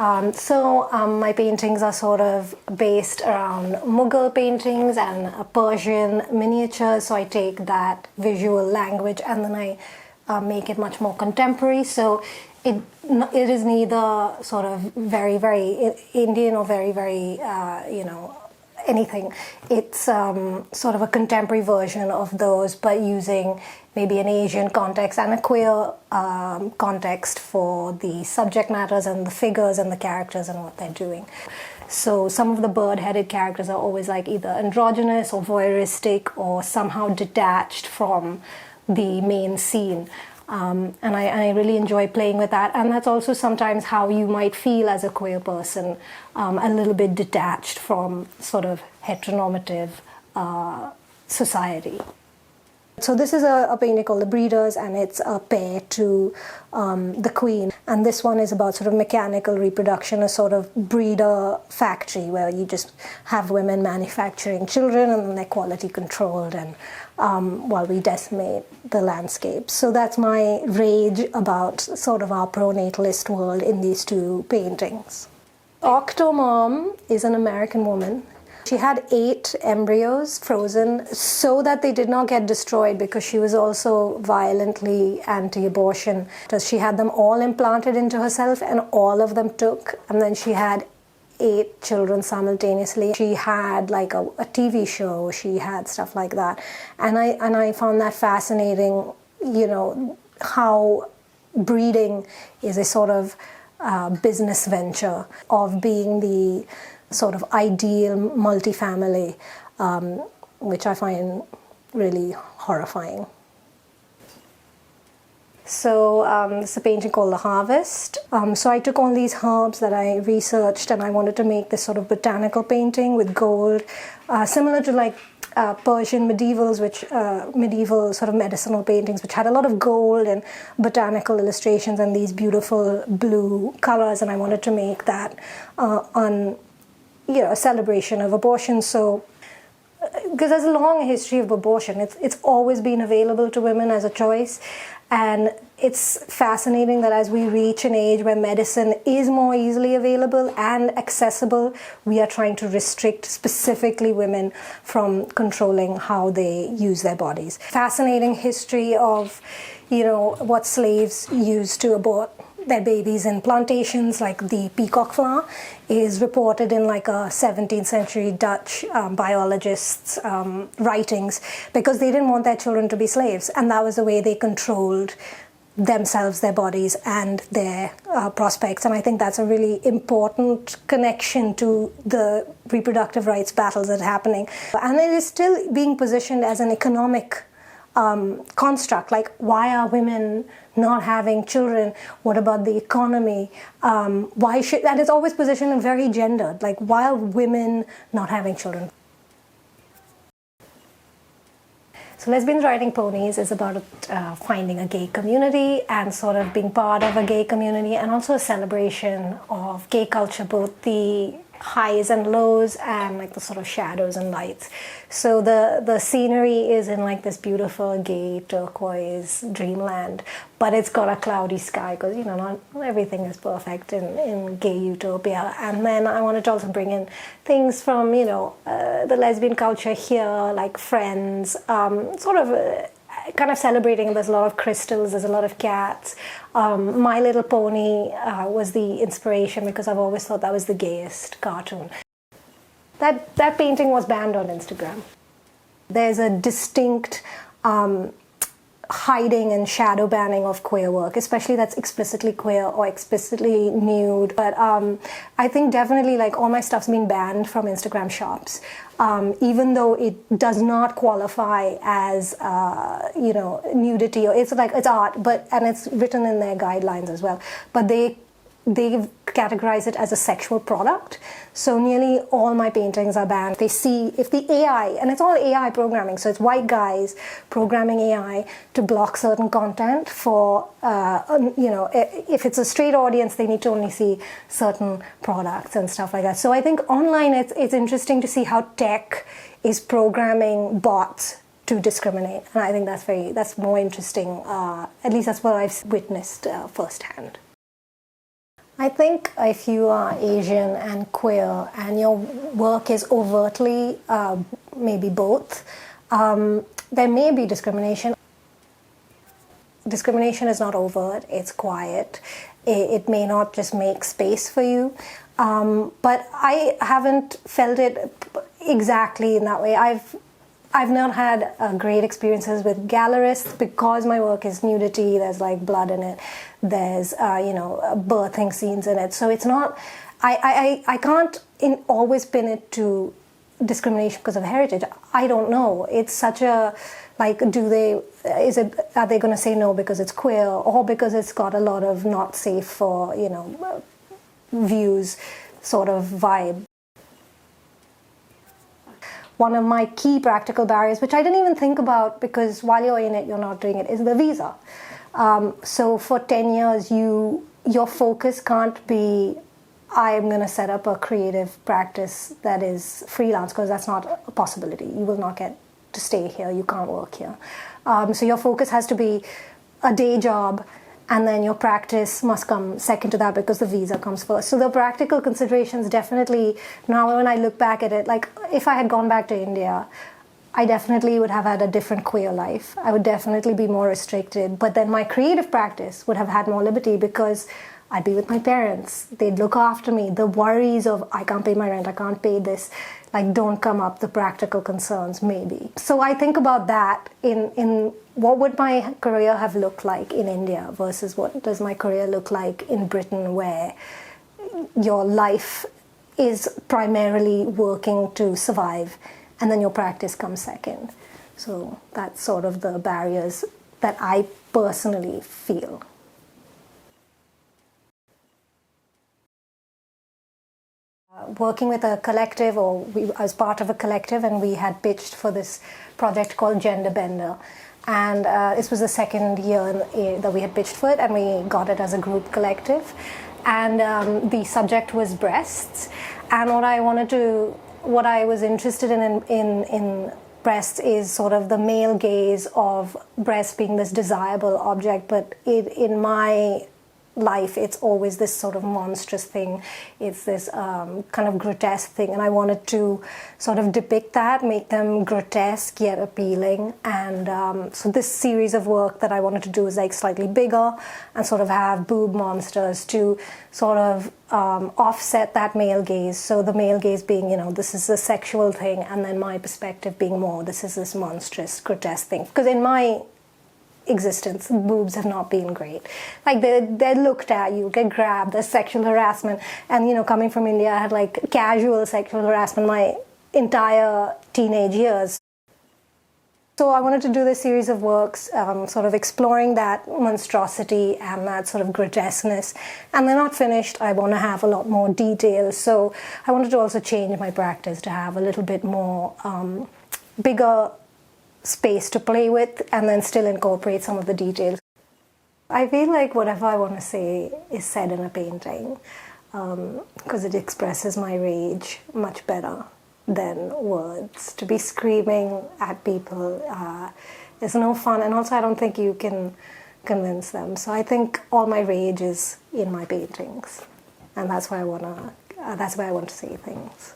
My paintings are sort of based around Mughal paintings and Persian miniatures. So I take that visual language and then I make it much more contemporary. So it is neither sort of very, very Indian or very, very, anything. It's sort of a contemporary version of those, but using maybe an Asian context and a queer context for the subject matters and the figures and the characters and what they're doing. So some of the bird-headed characters are always like either androgynous or voyeuristic or somehow detached from the main scene. And I really enjoy playing with that. And that's also sometimes how you might feel as a queer person, a little bit detached from sort of heteronormative society. So this is a painting called The Breeders, and it's a pair to the Queen. And this one is about sort of mechanical reproduction, a sort of breeder factory where you just have women manufacturing children and then they're quality controlled and while we decimate the landscape. So that's my rage about sort of our pronatalist world in these two paintings. Octomom is an American woman. She had 8 embryos frozen so that they did not get destroyed because she was also violently anti-abortion. She had them all implanted into herself and all of them took, and then she had 8 children simultaneously. She had like a TV show, she had stuff like that. And I found that fascinating, how breeding is a sort of business venture of being the sort of ideal multifamily, which I find really horrifying. So it's a painting called The Harvest. So I took all these herbs that I researched and I wanted to make this sort of botanical painting with gold, similar to like Persian medievals, medieval sort of medicinal paintings, which had a lot of gold and botanical illustrations and these beautiful blue colors. And I wanted to make that on a celebration of abortion. So, because there's a long history of abortion, it's always been available to women as a choice, and it's fascinating that as we reach an age where medicine is more easily available and accessible, we are trying to restrict specifically women from controlling how they use their bodies. Fascinating history of, what slaves used to abort their babies in plantations, like the peacock flower, is reported in like a 17th century Dutch biologist's writings because they didn't want their children to be slaves, and that was the way they controlled themselves, their bodies, and their prospects. And I think that's a really important connection to the reproductive rights battles that are happening. And it is still being positioned as an economic construct, like why are women not having children? What about the economy? Why should that is always positioned very gendered, like why are women not having children? So Lesbians Riding Ponies is about finding a gay community and sort of being part of a gay community, and also a celebration of gay culture, both the highs and lows and like the sort of shadows and lights. So the scenery is in like this beautiful gay turquoise dreamland, but it's got a cloudy sky because not everything is perfect in gay utopia. And then I wanted to also bring in things from the lesbian culture here, like Friends, sort of kind of celebrating. There's a lot of crystals, there's a lot of cats. My Little Pony was the inspiration because I've always thought that was the gayest cartoon. That painting was banned on Instagram. There's a distinct hiding and shadow banning of queer work, especially that's explicitly queer or explicitly nude. But I think definitely like all my stuff's been banned from Instagram shops, even though it does not qualify as nudity, or it's art, and it's written in their guidelines as well. But they categorize it as a sexual product. So nearly all my paintings are banned. They see if the AI, and it's all AI programming, so it's white guys programming AI to block certain content for, if it's a straight audience, they need to only see certain products and stuff like that. So I think online it's interesting to see how tech is programming bots to discriminate. And I think that's more interesting, at least that's what I've witnessed firsthand. I think if you are Asian and queer and your work is overtly maybe both, there may be discrimination. Discrimination is not overt, it's quiet. It may not just make space for you. But I haven't felt it exactly in that way. I've not had great experiences with gallerists because my work is nudity. There's like blood in it. There's birthing scenes in it. So it's not. I can't always pin it to discrimination because of heritage. I don't know. It's such a are they going to say no because it's queer or because it's got a lot of not safe for views sort of vibe. One of my key practical barriers, which I didn't even think about because while you're in it, you're not doing it, is the visa. So for 10 years, your focus can't be, I'm going to set up a creative practice that is freelance, because that's not a possibility. You will not get to stay here. You can't work here. So your focus has to be a day job, and then your practice must come second to that because the visa comes first. So the practical considerations definitely, now when I look back at it, like if I had gone back to India, I definitely would have had a different queer life. I would definitely be more restricted. But then my creative practice would have had more liberty because I'd be with my parents. They'd look after me. The worries of I can't pay my rent, I can't pay this, don't come up, the practical concerns maybe. So I think about that in what would my career have looked like in India versus what does my career look like in Britain, where your life is primarily working to survive and then your practice comes second. So that's sort of the barriers that I personally feel. Working with a collective, I was part of a collective, and we had pitched for this project called Gender Bender. And this was the second year that we had pitched for it, and we got it as a group collective. And the subject was breasts. And what I was interested in breasts is sort of the male gaze of breasts being this desirable object, but in my life it's always this sort of monstrous thing. It's this kind of grotesque thing, and I wanted to sort of depict that, make them grotesque yet appealing. And so this series of work that I wanted to do is slightly bigger and sort of have boob monsters to sort of offset that male gaze. So the male gaze being, this is a sexual thing, and then my perspective being more, this is this monstrous, grotesque thing. Because in my existence, boobs have not been great. They're looked at, you get grabbed, there's sexual harassment. And coming from India, I had casual sexual harassment my entire teenage years. So I wanted to do this series of works sort of exploring that monstrosity and that sort of grotesqueness. And they're not finished. I want to have a lot more detail. So I wanted to also change my practice to have a little bit more bigger space to play with, and then still incorporate some of the details. I feel like whatever I want to say is said in a painting, because it expresses my rage much better than words. To be screaming at people is no fun, and also I don't think you can convince them. So I think all my rage is in my paintings, and that's why I want to say things.